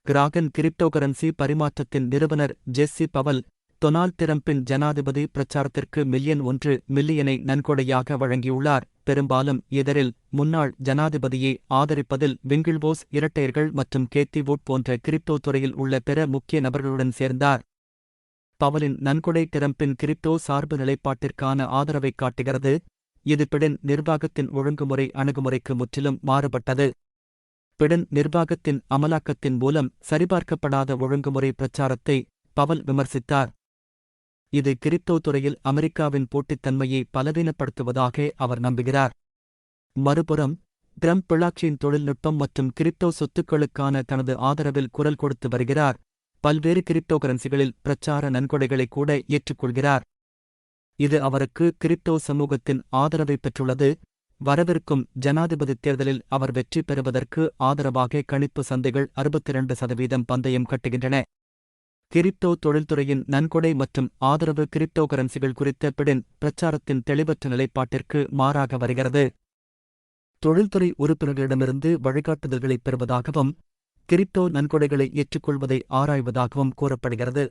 கிராகன் cryptocurrency பரிமாற்றத்தின் நிறுவனர் ஜெஸ்ஸி Powell, Donald டிரம்பின் ஜனாதிபதி பிரச்சாரத்திற்கு மில்லியனை நன்கொடையாக வழங்கியுள்ளார். பெரும்பாலும் இதரில் முன்னாள் ஜனாதிபதியை ஆதரிப்பதில் விங்கிள்வோஸ் இரட்டையர்கள் மற்றும் கேத்தி வுட் போன்ற கிரிப்டோ துறையில் உள்ள பிற முக்கிய நபர்களுடன் சேர்ந்தார். பவலின் நன்கொடை டிரம்பின் கிரிப்டோ சார்பு நிலைப்பாட்டிற்கான ஆதரவைக் காட்டுகிறது. இது பிடென் நிர்வாகத்தின் ஒழுங்குமுறை அணுகுமுறைக்கு முற்றிலும் மாறுபட்டது. பிடென் நிர்வாகத்தின் அமலாக்கத்தின் மூலம் சரிபார்க்கப்படாத ஒழுங்குமுறை பிரச்சாரத்தை பவல் விமர்சித்தார். இது கிரிப்டோ துறையில் அமெரிக்காவின் போட்டித்தன்மையை பலவீனப்படுத்துவதாக அவர் நம்புகிறார். மறுபுறம், டிரம்ப் பிளாக்செயின் தொழில்நுட்பம் மற்றும் கிரிப்டோ சொத்துக்களுக்கான தனது ஆதரவில் குரல் கொடுத்து வருகிறார். பல்வேறு கிரிப்டோகரன்சிகளில் பிரச்சார நன்கொடைகளை கூட ஏற்றுக்கொள்கிறார். இது அவருக்கு கிரிப்டோ சமூகத்தின் ஆதரவை பெற்றுள்ளது. வரவிருக்கும் ஜனாதிபதி தேர்தலில் அவர் வெற்றி பெறுவதற்கு ஆதரவாக கணிப்பு சந்தைகள் 62% பந்தயம் கட்டுகின்றன. கிரிப்டோ தொழில்துறையின் நன்கொடை மற்றும் ஆதரவு கிரிப்டோகரன்சிகள் குறித்த பிடென் பிரச்சாரத்தின் தெளிவற்ற நிலைப்பாட்டிற்கு மாறாக வருகிறது. தொழில்துறை உறுப்பினர்களிடமிருந்து வழிகாட்டுதல்களைப் பெறுவதாகவும் கிரிப்டோ நன்கொடைகளை ஏற்றுக்கொள்வதை ஆராய்வதாகவும் கூறப்படுகிறது.